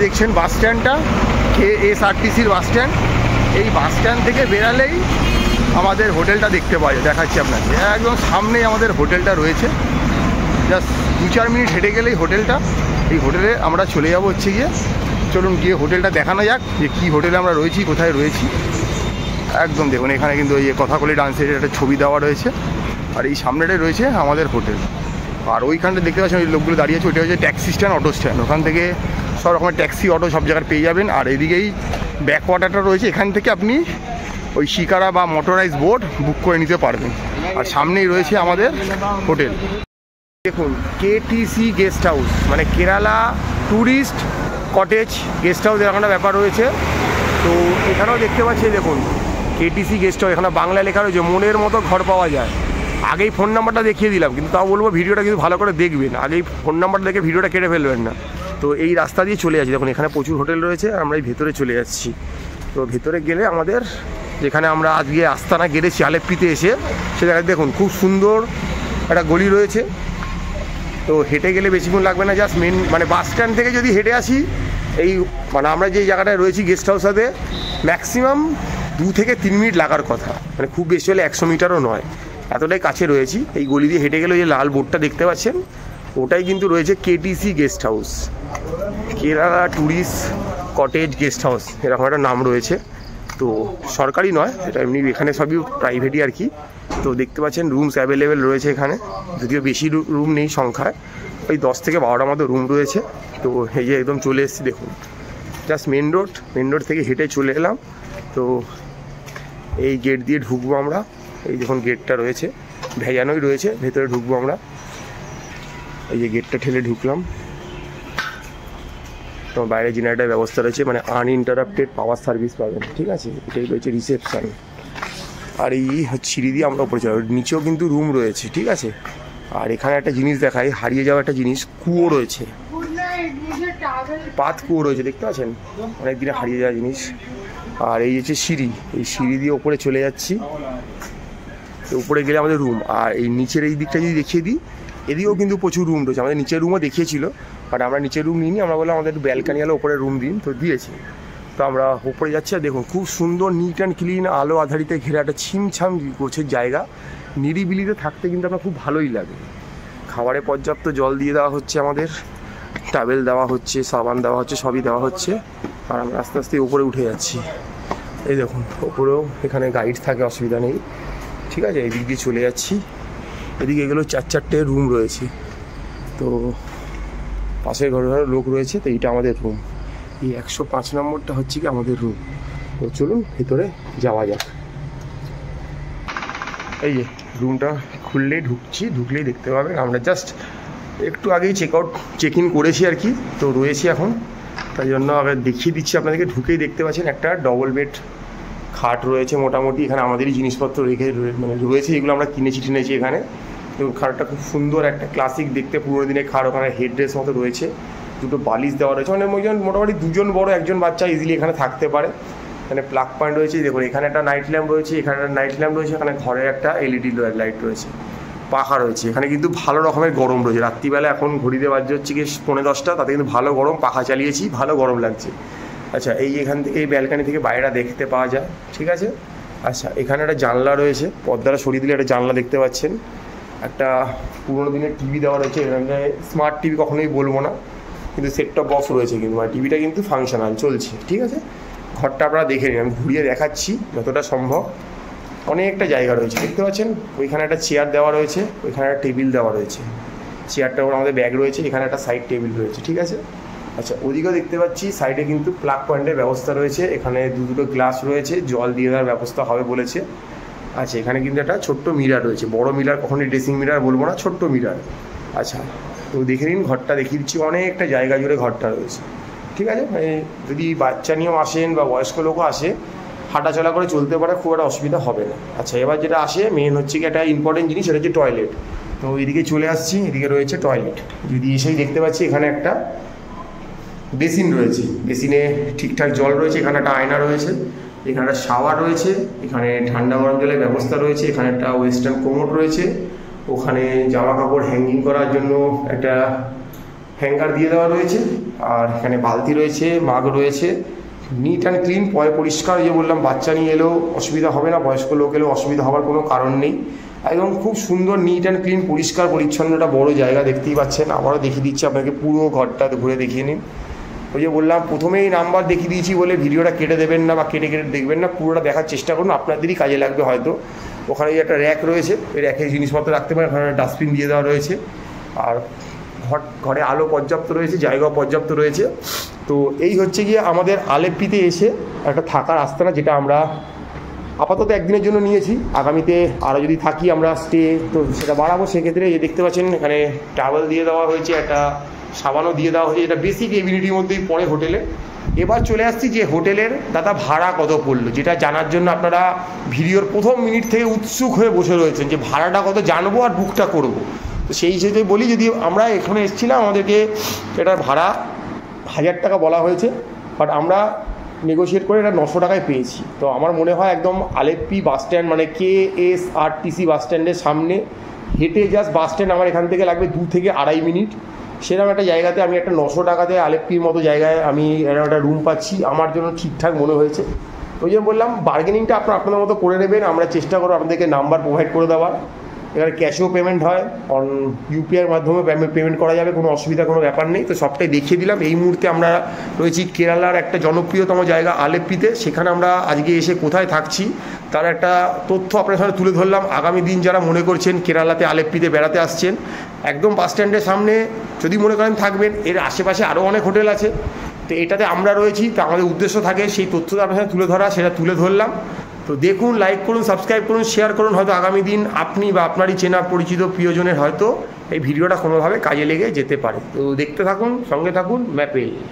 দেখছেন বাস স্ট্যান্ডটা, KSRTCর bus stand. এই বাস স্ট্যান্ড থেকে বেরালেই আমাদের হোটেলটা দেখতে পাওয়া যায়। দেখাচ্ছি আপনাকে, একদম সামনেই আমাদের হোটেলটা রয়েছে। জাস্ট 2-4 মিনিট হেঁটে গেলেই হোটেলটা। এই হোটেলে আমরা চলে যাবো হচ্ছে গিয়ে। চলুন গিয়ে হোটেলটা দেখানো যাক যে কী হোটেলে আমরা রয়েছি, কোথায় রয়েছি। একদম দেখুন এখানে কিন্তু ওই কথাকলি ডান্সের একটা ছবি দেওয়া রয়েছে, আর এই সামনেটাই রয়েছে আমাদের হোটেল। আর ওইখানটা দেখতে পাচ্ছেন ওই লোকগুলো দাঁড়িয়ে আছে, ওইটা হচ্ছে ট্যাক্সি স্ট্যান্ড, অটো স্ট্যান্ড। ওখান থেকে সব রকমের ট্যাক্সি, অটো সব জায়গায় পেয়ে যাবেন। আর এদিকেই ব্যাকওয়াটারটা রয়েছে, এখান থেকে আপনি ওই শিকারা বা মোটরাইজ বোট বুক করে নিতে পারবেন। আর সামনেই রয়েছে আমাদের হোটেল। দেখুন KTC গেস্ট হাউস, মানে Kerala tourist cottage guest house, এরকম একটা ব্যাপার রয়েছে। তো এখানেও দেখতে পাচ্ছি দেখুন KTC গেস্ট হাউস, এখানে বাংলা লেখা রয়েছে, মনের মতো ঘর পাওয়া যায়। আগেই ফোন নাম্বারটা দেখিয়ে দিলাম, কিন্তু তাও বলবো ভিডিওটা কিন্তু ভালো করে দেখবেন, আগেই ফোন নাম্বারটা দেখে ভিডিওটা কেটে ফেলবেন না। তো এই রাস্তা দিয়ে চলে যাচ্ছি, দেখুন এখানে প্রচুর হোটেল রয়েছে, আমরা এই ভেতরে চলে যাচ্ছি। তো ভেতরে গেলে আমাদের যেখানে আমরা আজকে আস্তানা গেড়েছি আলেপ্পিতে এসে, সেখানে দেখুন খুব সুন্দর একটা গলি রয়েছে। তো হেঁটে গেলে বেশিক্ষণ লাগবে না, জাস্ট মেন মানে বাস স্ট্যান্ড থেকে যদি হেঁটে আসি, এই মানে আমরা যে জায়গাটায় রয়েছি গেস্ট হাউসটাতে ম্যাক্সিমাম 2 থেকে 3 মিনিট লাগার কথা, মানে খুব বেশি হলে 100 মিটারও নয়, এতটাই কাছে রয়েছি। এই গলি দিয়ে হেঁটে গেলে ওই যে লাল বোর্ডটা দেখতে পাচ্ছেন, ওটাই কিন্তু রয়েছে KTC guest house, Kerala tourist cottage guest house, এরকম একটা নাম রয়েছে। তো সরকারি নয় এটা, এমনি এখানে সবই প্রাইভেটই আর কি। তো দেখতে পাচ্ছেন রুমস অ্যাভেলেবেল রয়েছে এখানে, যদিও বেশি রুম নেই সংখ্যায়, ওই 10 থেকে 12টার মতো রুম রয়েছে। তো এই যে একদম চলে এসেছি দেখুন, জাস্ট মেন রোড থেকে হেঁটে চলে এলাম। তো এই গেট দিয়ে ঢুকবো আমরা, এই দেখুন গেটটা রয়েছে, ভেজানোই রয়েছে, ভেতরে ঢুকবো আমরা। এই যে গেটটা ঠেলে ঢুকলাম, তো বাইরে জেনারেটার ব্যবস্থা রয়েছে, মানে আনইন্টারাপ্টেড পাওয়ার সার্ভিস পাবেন, ঠিক আছে। এটাই রয়েছে রিসেপশান। আর এই সিঁড়ি দিয়ে আমরা উপরে যাবো, নিচেও কিন্তু রুম রয়েছে, ঠিক আছে। আর এখানে একটা জিনিস দেখাই, হারিয়ে যাওয়া একটা জিনিস, কুয়ো রয়েছে, পাত কুয়ো রয়েছে, দেখতে পাচ্ছেন, অনেক দিনে হারিয়ে যাওয়া জিনিস। আর এই হচ্ছে সিঁড়ি, এই সিঁড়ি দিয়ে ওপরে চলে যাচ্ছি। উপরে গেলে আমাদের রুম। আর এই নিচের এই দিকটা যদি দেখিয়ে দিই, এদিকেও কিন্তু প্রচুর রুম রয়েছে, আমাদের নিচের রুমও দেখিয়েছিল, বাট আমরা নিচের রুম নিইনি, আমরা বললাম আমাদের একটু ব্যালকানি আলো ওপরে রুম দিন, তো দিয়েছি। তো আমরা ওপরে যাচ্ছি, আর দেখুন খুব সুন্দর নিট অ্যান্ড ক্লিন, আলো আধারিতে ঘেরা একটা ছিমছাম গোছের জায়গা। নিরিবিলিতে থাকতে কিন্তু আপনার খুব ভালোই লাগে। খাবারে পর্যাপ্ত জল দিয়ে দেওয়া হচ্ছে, আমাদের টাওয়েল দেওয়া হচ্ছে, সাবান দেওয়া হচ্ছে, সবই দেওয়া হচ্ছে। আর আমরা আস্তে আস্তে উপরে উঠে যাচ্ছি। এই দেখুন ওপরেও এখানে গাইড থাকে, অসুবিধা নেই, ঠিক আছে। এদিক দিয়ে চলে যাচ্ছি, এদিকে এগুলো 4-4টে রুম রয়েছে। তো পাশের ঘরে লোক রয়েছে, তো এইটা আমাদের রুম। এই 105 নম্বরটা হচ্ছে কি আমাদের রুম। তো চলুন ভেতরে যাওয়া যাক। এই যে রুমটা খুললেই ঢুকলেই দেখতে পাবেন, আমরা জাস্ট একটু আগেই চেক ইন করেছি আর কি। তো রয়েছি এখন, তাই জন্য আগে দেখিয়ে দিচ্ছি আপনাদেরকে। ঢুকেই দেখতে পাচ্ছেন একটা ডবল বেড খাট রয়েছে, মোটামুটি এখানে আমাদেরই জিনিসপত্র রেখে মানে রয়েছে, এগুলো আমরা কিনেছি এখানে। এবং খাটটা খুব সুন্দর একটা ক্লাসিক দেখতে, পুরোনো দিনের খাট। ওখানে হেডরেস্ট মতো রয়েছে, দুটো বালিশ দেওয়া রয়েছে, মানে মোটামুটি 2জন বড় 1জন বাচ্চা ইজিলি এখানে থাকতে পারে। এখানে প্লাগ পয়েন্ট রয়েছে, দেখুন এখানে একটা নাইট ল্যাম্প রয়েছে, এখানে একটা নাইট ল্যাম্প রয়েছে, এখানে ঘরের একটা LED লাইট রয়েছে, পাখা রয়েছে। এখানে কিন্তু ভালো রকমের গরম রয়েছে, রাত্রিবেলা এখন ঘড়িতে বাজে হচ্ছে কি 9:30, তাতে কিন্তু ভালো গরম, পাখা চালিয়েছি, ভালো গরম লাগছে। আচ্ছা, এই এখান থেকে এই ব্যালকানি থেকে বাইরে দেখতে পাওয়া যায়, ঠিক আছে। আচ্ছা, এখানে একটা জানলা রয়েছে, পর্দাটা সরিয়ে দিলে একটা জানলা দেখতে পাচ্ছেন। একটা পুরোনো দিনের টিভি দেওয়া রয়েছে, এখানে স্মার্ট টিভি কখনোই বলবো না, কিন্তু সেট টপ বক্স রয়েছে, কিন্তু মানে টিভিটা কিন্তু ফাংশনাল চলছে, ঠিক আছে। ঘরটা আপনারা দেখে নিন, আমি ঘুরিয়ে দেখাচ্ছি যতটা সম্ভব। অনেকটা জায়গা রয়েছে, দেখতে পাচ্ছেন। ওইখানে একটা চেয়ার দেওয়া রয়েছে, ওইখানে একটা টেবিল দেওয়া রয়েছে, চেয়ারটার উপর আমাদের ব্যাগ রয়েছে, এখানে একটা সাইড টেবিল রয়েছে, ঠিক আছে। আচ্ছা, ওদিকেও দেখতে পাচ্ছি সাইডে কিন্তু প্লাগ পয়েন্টের ব্যবস্থা রয়েছে, এখানে দুটো গ্লাস রয়েছে, জল দিয়ে দেওয়ার ব্যবস্থা হবে বলেছে। আচ্ছা, এখানে কিন্তু একটা ছোট্ট মিরার রয়েছে, বড় মিরার কখনোই ড্রেসিং মিরার বলবো না, ছোট্ট মিরার। আচ্ছা, তো দেখে নিন ঘরটা দেখিয়ে দিচ্ছি, অনেকটা জায়গা জুড়ে ঘরটা রয়েছে, ঠিক আছে। মানে যদি বাচ্চা নিয়েও আসেন বা বয়স্ক লোকও আসে, হাঁটাচলা করে চলতে পারে, খুব একটা অসুবিধা হবে না। আচ্ছা, এবার যেটা আসে মেন হচ্ছে কি একটা ইম্পর্টেন্ট জিনিস, সেটা হচ্ছে টয়লেট। তো এদিকে চলে আসছি, এদিকে রয়েছে টয়লেট। যদি এসেই দেখতে পাচ্ছি এখানে একটা বেসিন রয়েছে, বেসিনে ঠিকঠাক জল রয়েছে, এখানে একটা আয়না রয়েছে, এখানে একটা শাওয়ার রয়েছে, এখানে ঠান্ডা গরম জলের ব্যবস্থা রয়েছে, এখানে একটা ওয়েস্টার্ন কোমোড রয়েছে, ওখানে জামা কাপড় হ্যাঙ্গিং করার জন্য একটা হ্যাঙ্গার দিয়ে দেওয়া রয়েছে। আর এখানে বালতি রয়েছে, মাগ রয়েছে, নিট অ্যান্ড ক্লিন, পরিষ্কার। যে বললাম বাচ্চা নিয়ে এলেও অসুবিধা হবে না, বয়স্ক লোক এলেও অসুবিধা হওয়ার কোনো কারণ নেই। একদম খুব সুন্দর নিট অ্যান্ড ক্লিন, পরিষ্কার পরিচ্ছন্ন একটা বড়ো জায়গা দেখতেই পাচ্ছেন। আবারও দেখিয়ে দিচ্ছি আপনাকে, পুরো ঘরটা ঘুরে দেখিয়ে নিন। ওই যে বললাম প্রথমেই নাম্বার দেখিয়ে দিয়েছি বলে ভিডিওটা কেটে দেবেন না বা কেটে দেখবেন না, পুরোটা দেখার চেষ্টা করুন, আপনাদেরই কাজে লাগবে হয়তো। ওখানে একটা র্যাক রয়েছে, ওই র্যাকে জিনিসপত্র রাখতে পারেন, ওখানে ডাস্টবিন দিয়ে দেওয়া রয়েছে। আর ঘরে আলো পর্যাপ্ত রয়েছে, জায়গাও পর্যাপ্ত রয়েছে। তো এই হচ্ছে গিয়ে আমাদের আলেপ্পিতে এসে একটা থাকার আস্তানা, যেটা আমরা আপাতত একদিনের জন্য নিয়েছি। আগামীতে আরও যদি থাকি আমরা স্টে, তো সেটা বাড়াবো। সেক্ষেত্রে এই দেখতে পাচ্ছেন এখানে টাওয়েল দিয়ে দেওয়া হয়েছে, একটা সাবানও দিয়ে দেওয়া হয়েছে, এটা বেসিক এভিনিটির মধ্যেই পড়ে হোটেলে। এবার চলে আসছি যে হোটেলের দাদা ভাড়া কত পড়লো, যেটা জানার জন্য আপনারা ভিডিওর প্রথম মিনিট থেকে উৎসুক হয়ে বসে রয়েছেন যে ভাড়াটা কত জানবো আর বুকটা করবো। তো সেই হিসেবে বলি, যদি আমরা এখানে এসেছিলাম আমাদেরকে এটার ভাড়া 1000 টাকা বলা হয়েছে, বাট আমরা নেগোশিয়েট করে এটা 900 টাকায় পেয়েছি। তো আমার মনে হয় একদম আলেপ্পি বাস স্ট্যান্ড মানে KSRTC বাস স্ট্যান্ডের সামনে হেঁটে জাস্ট বাস স্ট্যান্ড আমার এখান থেকে লাগবে 2 থেকে 2.5 মিনিট। সেরকম একটা জায়গাতে আমি একটা 900 টাকাতে আলেপ্পির মতো জায়গায় আমি একটা রুম পাচ্ছি, আমার জন্য ঠিকঠাক মনে হয়েছে। ওই জন্য বললাম বার্গেনিংটা আপনাদের মতো করে নেবেন, আমরা চেষ্টা করবো আপনাদেরকে নাম্বার প্রোভাইড করে দেওয়ার। এখানে ক্যাশেও পেমেন্ট হয়, অন ইউপিআইয়ের মাধ্যমে পেমেন্ট করা যাবে, কোনো অসুবিধা কোনো ব্যাপার নেই। তো সবটাই দেখিয়ে দিলাম। এই মুহূর্তে আমরা রয়েছি কেরালার একটা জনপ্রিয়তম জায়গা আলেপ্পিতে। সেখানে আমরা আজকে এসে কোথায় থাকছি তার একটা তথ্য আপনার সামনে তুলে ধরলাম। আগামী দিন যারা মনে করছেন কেরালাতে আলেপ্পিতে বেড়াতে আসছেন, একদম বাস স্ট্যান্ডের সামনে যদি মনে করেন থাকবেন, এর আশেপাশে আরও অনেক হোটেল আছে। তো এটাতে আমরা রয়েছি, তো আমাদের উদ্দেশ্য থাকে সেই তথ্যটা আপনার সামনে তুলে ধরা, সেটা তুলে ধরলাম। তো দেখুন, লাইক করুন, সাবস্ক্রাইব করুন, শেয়ার করুন। হয়তো আগামী দিন আপনি বা আপনারই চেনা পরিচিত প্রিয়জনের হয়তো এই ভিডিওটা কোনোভাবে কাজে লেগে যেতে পারে। তো দেখতে থাকুন, সঙ্গে থাকুন ম্যাপেল।